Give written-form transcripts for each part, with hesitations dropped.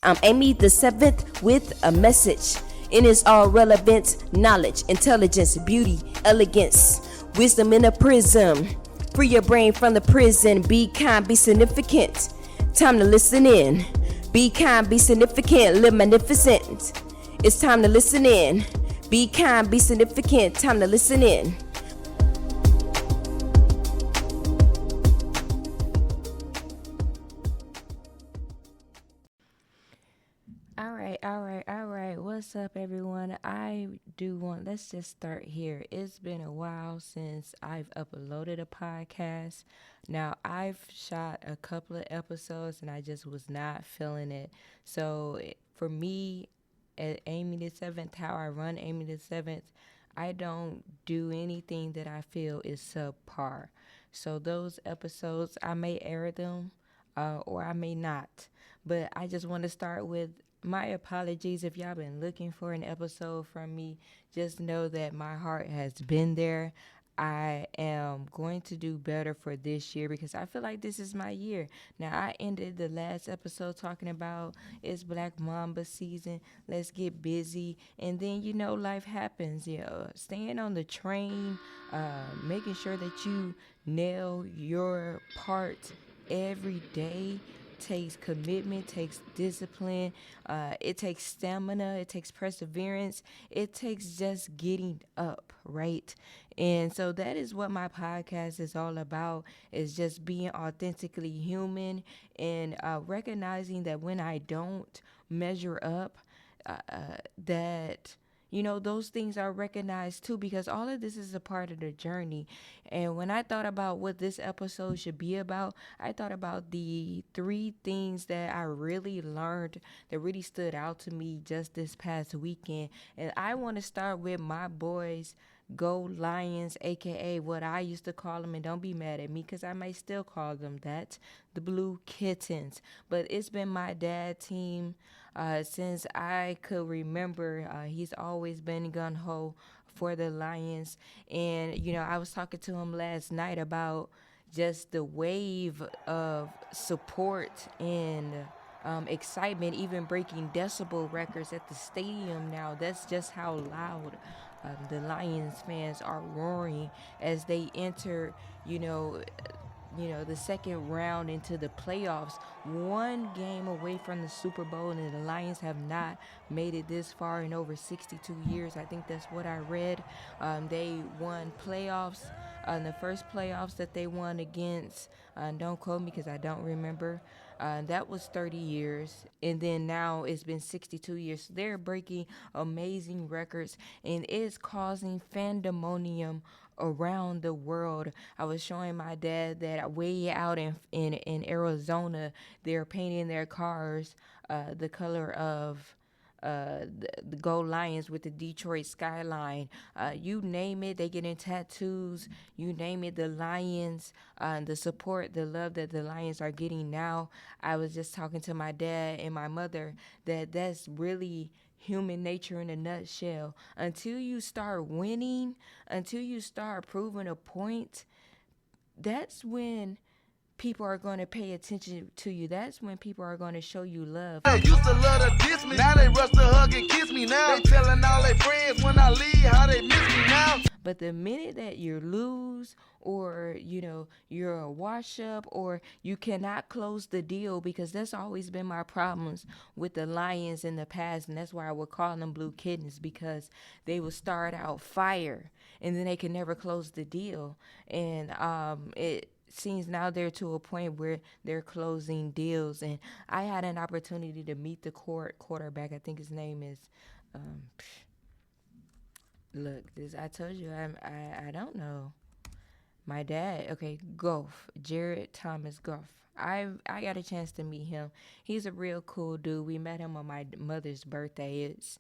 I'm Amy the Seventh with a message. In its all relevant knowledge, intelligence, beauty, elegance, wisdom in a prism. Free your brain from the prison. Be kind, be significant. Time to listen in. Be kind, be significant. Live magnificent. It's time to listen in. Be kind, be significant. Time to listen in. All right. What's up, everyone? Let's just start here. It's been a while since I've uploaded a podcast. Now, I've shot a couple of episodes and I just was not feeling it. So, for me, at Amy the Seventh, how I run Amy the Seventh, I don't do anything that I feel is subpar. So, those episodes, I may air them or I may not. But I just want to start with my apologies if y'all been looking for an episode from me. Just know that my heart has been there. I am going to do better for this year because I feel like this is my year. Now, I ended the last episode talking about it's Black Mamba season. Let's get busy. And then, life happens. Staying on the train, making sure that you nail your part every day takes commitment, takes discipline, it takes stamina, it takes perseverance, it takes just getting up, right? And so that is what my podcast is all about, is just being authentically human and recognizing that when I don't measure up, that those things are recognized too, because all of this is a part of the journey. And when I thought about what this episode should be about, I thought about the three things that I really learned that really stood out to me just this past weekend. And I want to start with my boys, Go Lions, aka what I used to call them, and don't be mad at me because I might still call them that, the Blue Kittens. But it's been my dad team since I could remember. He's always been gun ho for the Lions. And, I was talking to him last night about just the wave of support and excitement, even breaking decibel records at the stadium now. That's just how loud the Lions fans are roaring as they enter, the second round into the playoffs. One game away from the Super Bowl, and the Lions have not made it this far in over 62 years. I think that's what I read. They won playoffs. The first playoffs that they won against, don't quote me because I don't remember. That was 30 years. And then now it's been 62 years. So they're breaking amazing records, and it's causing fandemonium around the world. I was showing my dad that way out in Arizona, they're painting their cars the color of the Go Lions with the Detroit skyline. You name it, they getting tattoos. You name it, the Lions, the support, the love that the Lions are getting now. I was just talking to my dad and my mother that's really human nature in a nutshell. Until you start winning, until you start proving a point, that's when people are going to pay attention to you. That's when people are going to show you love. They used to love to diss me, now they rush to hug and kiss me now. They telling all their friends when I leave how they miss me now. But the minute that you lose, or you're a wash up, or you cannot close the deal, because that's always been my problems with the Lions in the past, and that's why I would call them Blue Kittens, because they would start out fire and then they can never close the deal. And it seems now they're to a point where they're closing deals. And I had an opportunity to meet the quarterback. I think his name is look, this I told you I don't know. My dad, okay, Goff, Jared Thomas Goff. I got a chance to meet him. He's a real cool dude. We met him on my mother's birthday. It's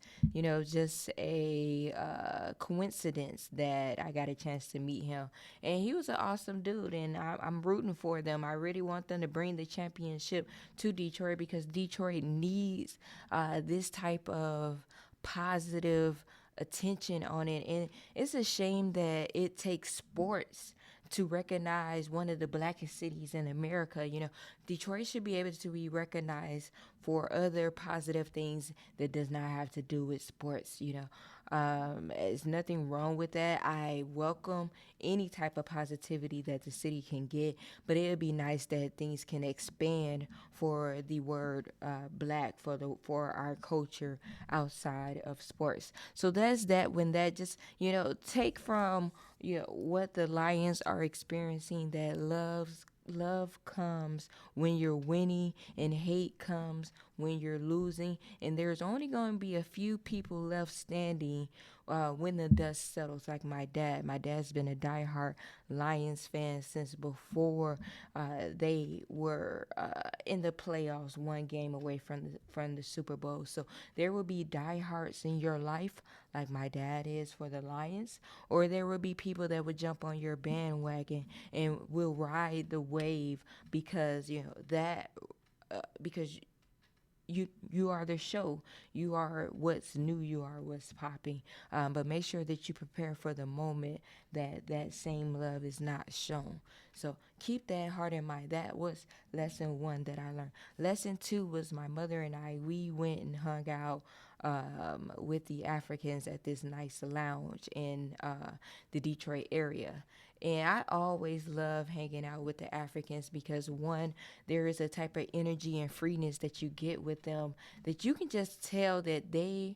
just a coincidence that I got a chance to meet him, and he was an awesome dude. And I'm rooting for them. I really want them to bring the championship to Detroit, because Detroit needs this type of positive attention on it. And it's a shame that it takes sports to recognize one of the blackest cities in America. Detroit should be able to be recognized for other positive things that does not have to do with sports. There's nothing wrong with that. I welcome any type of positivity that the city can get, but it would be nice that things can expand for the word black, for our culture outside of sports. So that's that. When that just take from what the Lions are experiencing, that love comes when you're winning and hate comes when you're losing, and there's only going to be a few people left standing when the dust settles. Like my dad's been a diehard Lions fan since before they were in the playoffs, one game away from the Super Bowl. So there will be diehards in your life, like my dad is for the Lions, or there will be people that would jump on your bandwagon and will ride the wave because because you are the show. You are what's new. You are what's popping. But make sure that you prepare for the moment that same love is not shown. So keep that heart in mind. That was lesson 1 that I learned. Lesson 2 was my mother and I. We went and hung out with the Africans at this nice lounge in the Detroit area. And I always love hanging out with the Africans because, one, there is a type of energy and freeness that you get with them that you can just tell that they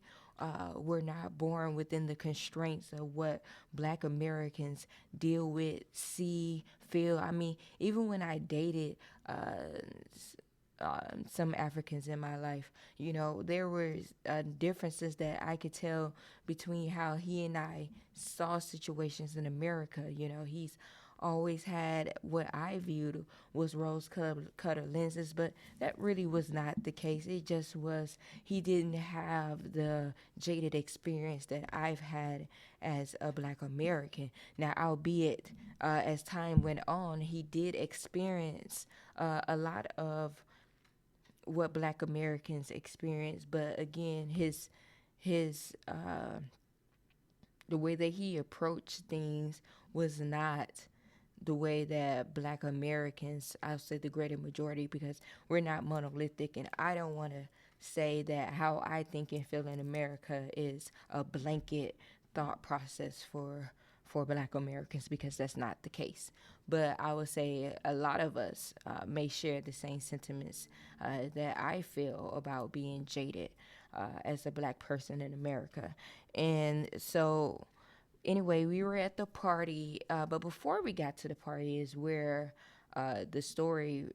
were not born within the constraints of what Black Americans deal with, see, feel. I mean, even when I dated some Africans in my life, there were differences that I could tell between how he and I saw situations in America. He's always had what I viewed was rose-colored lenses, but that really was not the case. It just was he didn't have the jaded experience that I've had as a Black American. Now, albeit as time went on, he did experience a lot of what Black Americans experience, but again, his the way that he approached things was not the way that Black Americans, I'll say the greater majority, because we're not monolithic, and I don't want to say that how I think and feel in America is a blanket thought process for Black Americans, because that's not the case. But I would say a lot of us may share the same sentiments that I feel about being jaded as a Black person in America. And so anyway, we were at the party, but before we got to the party is where the story,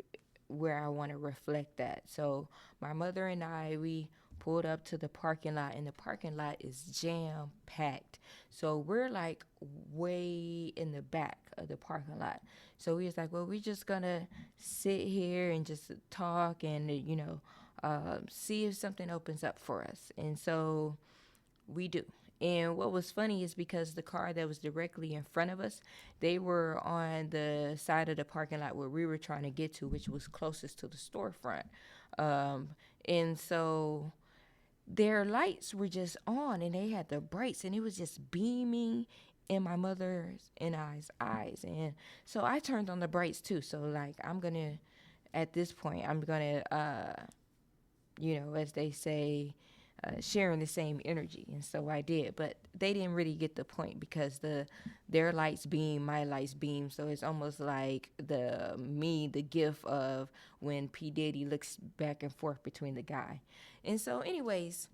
where I want to reflect that. So my mother and I, we pulled up to the parking lot, and the parking lot is jam packed. So we're like way in the back of the parking lot. So we was like, well, we're just gonna sit here and just talk and see if something opens up for us. And so we do. And what was funny is because the car that was directly in front of us, they were on the side of the parking lot where we were trying to get to, which was closest to the storefront. And so their lights were just on, and they had the brights, and it was just beaming in my mother's and I's eyes. And so I turned on the brights too. So like, at this point, I'm gonna, as they say, sharing the same energy. And so I did, but they didn't really get the point because their lights beam, my lights beam. So it's almost like the gif of when P. Diddy looks back and forth between the guy. And so anyways,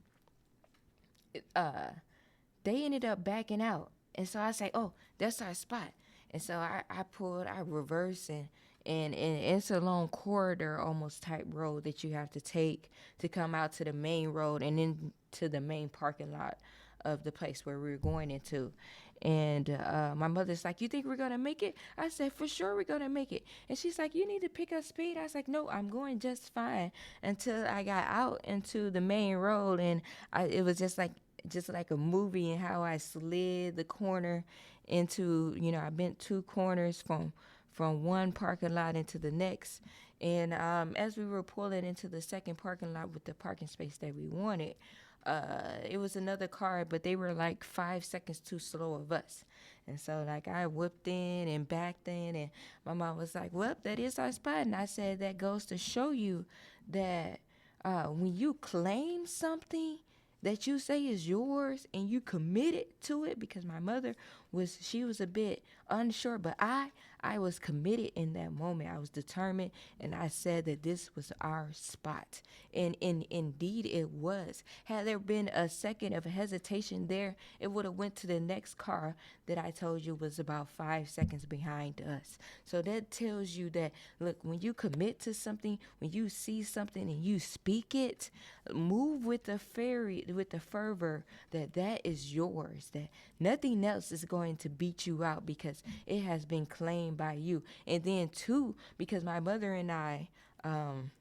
they ended up backing out. And so I say, oh, that's our spot. And so I reversed, and it's a long corridor, almost type road that you have to take to come out to the main road and then to the main parking lot of the place where we were going into. And my mother's like, you think we're going to make it? I said, for sure we're going to make it. And she's like, you need to pick up speed. I was like, no, I'm going just fine, until I got out into the main road. And it was just like a movie, and how I slid the corner into, I bent 2 corners from one parking lot into the next. And as we were pulling into the second parking lot with the parking space that we wanted, it was another car, but they were like 5 seconds too slow of us. And so like I whipped in and backed in, and my mom was like, well, that is our spot. And I said, that goes to show you that when you claim something that you say is yours and you committed to it, because my mother she was a bit unsure, but I was committed in that moment. I was determined, and I said that this was our spot, and indeed it was. Had there been a second of hesitation there, it would have went to the next car that I told you was about 5 seconds behind us. So that tells you that, look, when you commit to something, when you see something and you speak it, move with the fervor that is yours, that nothing else is going to beat you out because it has been claimed by you. And then two, because my mother and I, when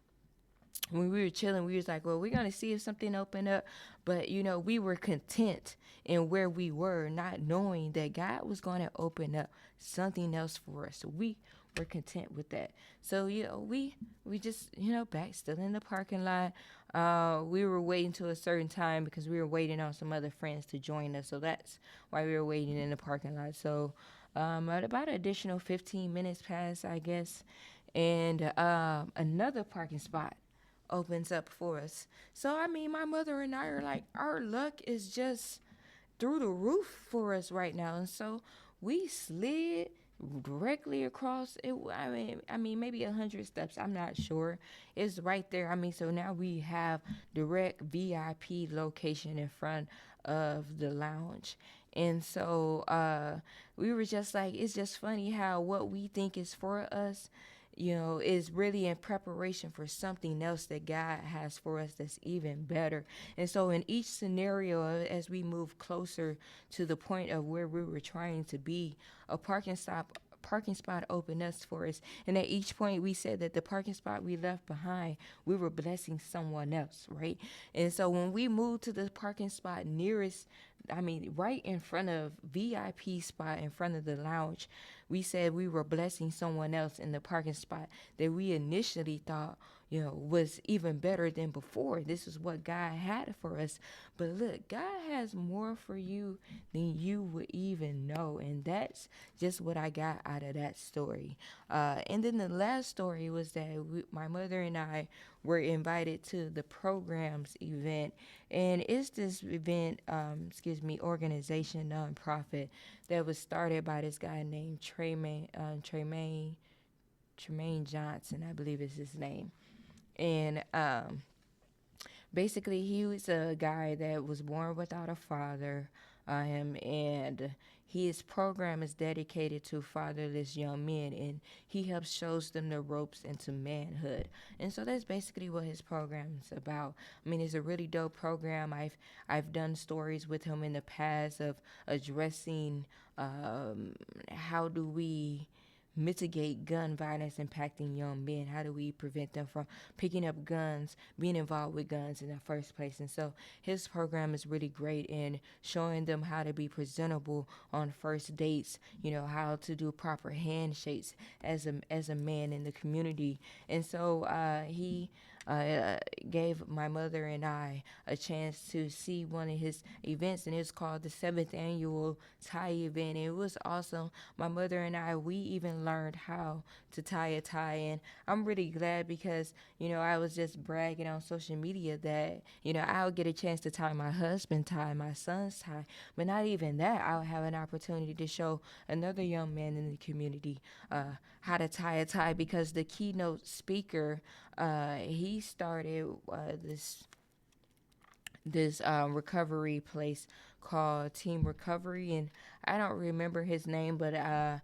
we were chilling, we was like, well, we're going to see if something opened up. But, we were content in where we were, not knowing that God was going to open up something else for us. So we were content with that. So, we just, back still in the parking lot. We were waiting till a certain time because we were waiting on some other friends to join us. So that's why we were waiting in the parking lot. So at about an additional 15 minutes passed, I guess, and another parking spot opens up for us. So, my mother and I are like, our luck is just through the roof for us right now. And so we slid directly across it. Maybe 100 steps. I'm not sure. It's right there. So now we have direct VIP location in front of the lounge. And so we were just like, it's just funny how what we think is for us, is really in preparation for something else that God has for us that's even better. And so in each scenario, as we move closer to the point of where we were trying to be, a parking spot opened us for us. And at each point we said that the parking spot we left behind, we were blessing someone else, right? And so when we moved to the parking spot nearest, right in front of VIP spot in front of the lounge, we said we were blessing someone else in the parking spot that we initially thought, was even better than before. This is what God had for us. But look, God has more for you than you would even know. And that's just what I got out of that story. And then the last story was that my mother and I were invited to the programs event. And it's this event, organization, nonprofit, that was started by this guy named Tremaine Johnson, I believe is his name. And basically, he was a guy that was born without a father, and his program is dedicated to fatherless young men, and he helps shows them the ropes into manhood. And so that's basically what his program is about. It's a really dope program. I've done stories with him in the past of addressing how do we mitigate gun violence impacting young men. How do we prevent them from picking up guns, being involved with guns in the first place? And so his program is really great in showing them how to be presentable on first dates, how to do proper handshakes as a man in the community. And so he gave my mother and I a chance to see one of his events, and it's called the 7th annual tie event. It was awesome. My mother and I, we even learned how to tie a tie, and I'm really glad because I was just bragging on social media that I'll get a chance to tie my husband's tie, my son's tie, but not even that. I'll have an opportunity to show another young man in the community how to tie a tie, because the keynote speaker, he started this recovery place called Team Recovery, and I don't remember his name, but I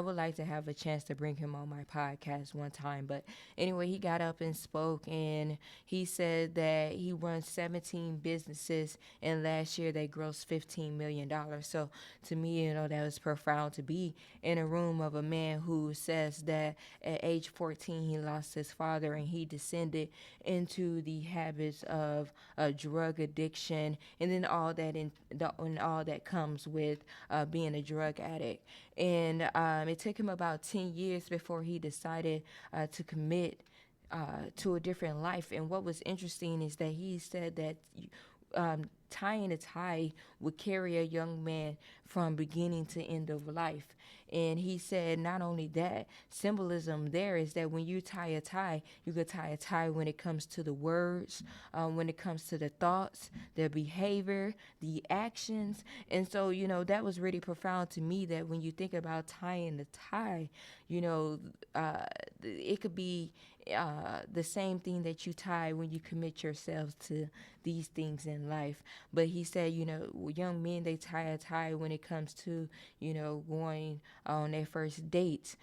would like to have a chance to bring him on my podcast one time. But anyway, he got up and spoke, and he said that he runs 17 businesses, and last year they grossed $15 million. So to me, that was profound to be in a room of a man who says that at age 14 he lost his father, and he descended into the habits of drug addiction, and then all that comes with being a drug addict. And it took him about 10 years before he decided to commit to a different life. And what was interesting is that he said that tying a tie would carry a young man from beginning to end of life. And he said not only that, symbolism there is that when you tie a tie, you could tie a tie when it comes to the words, when it comes to the thoughts, the behavior, the actions. And so, that was really profound to me, that when you think about tying the tie, it could be the same thing that you tie when you commit yourselves to these things in life. But he said, young men, they tie a tie when it comes to, going on their first dates,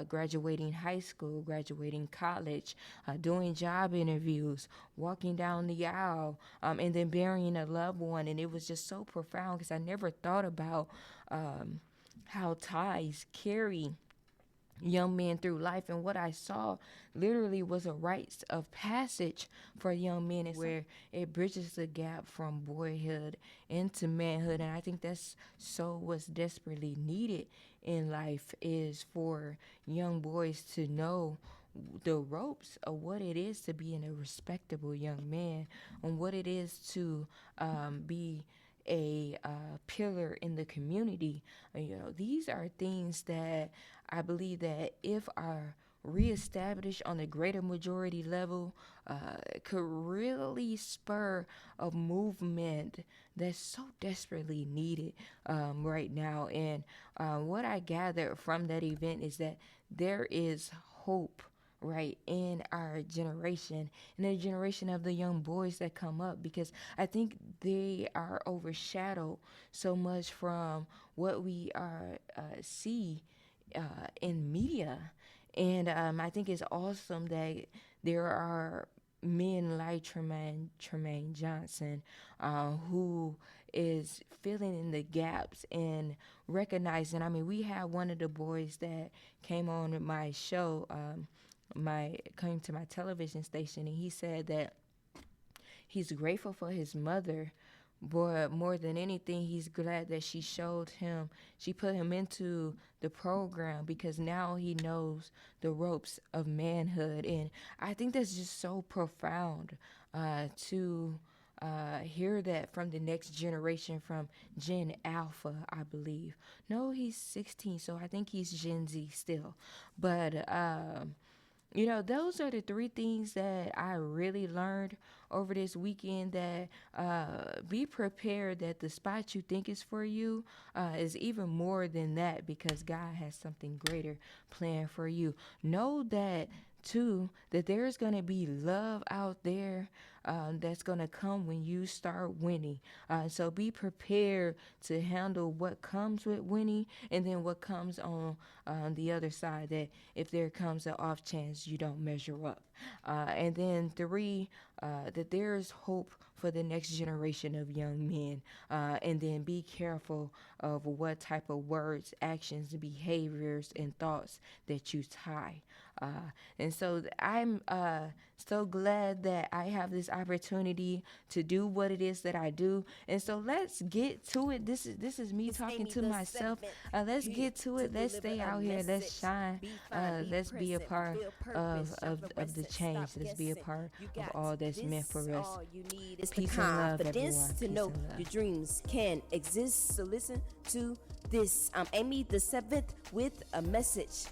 graduating high school, graduating college, doing job interviews, walking down the aisle, and then burying a loved one. And it was just so profound because I never thought about how ties carry young men through life. And what I saw literally was a rites of passage for young men, where it bridges the gap from boyhood into manhood. And I think that's so what's desperately needed in life, is for young boys to know the ropes of what it is to be a respectable young man, and what it is to be a pillar in the community. These are things that I believe that if are reestablished on the greater majority level, could really spur a movement that's so desperately needed right now. And what I gathered from that event is that there is hope, right, in our generation, in the generation of the young boys that come up, because I think they are overshadowed so much from what we are see in media. And I think it's awesome that there are men like Tremaine Johnson, who is filling in the gaps and recognizing. I mean, we had one of the boys that came on my show, came to my television station, and he said that he's grateful for his mother, but more than anything, he's glad that she put him into the program, because now he knows the ropes of manhood. And I think that's just so profound to hear that from the next generation, from Gen Alpha, I believe. No, he's 16, so I think he's Gen Z still. But those are the three things that I really learned over this weekend, that be prepared that the spot you think is for you is even more than that, because God has something greater planned for you. Know that too, that there's going to be love out there that's going to come when you start winning. So be prepared to handle what comes with winning, and then what comes on the other side, that if there comes an off chance you don't measure up. And then 3, that there's hope for the next generation of young men. And then be careful of what type of words, actions, behaviors, and thoughts that you tie. And so I'm so glad that I have this opportunity to do what it is that I do. And so let's get to it. This is me talking to myself. Let's get to it. Let's stay out here. Let's shine. Let's be a part of the change. Let's be a part of all that's meant for us. All you need is Peace the and love, confidence everyone. to Peace know and love. your dreams can exist. So listen to this. I'm Amy the 7th with a message.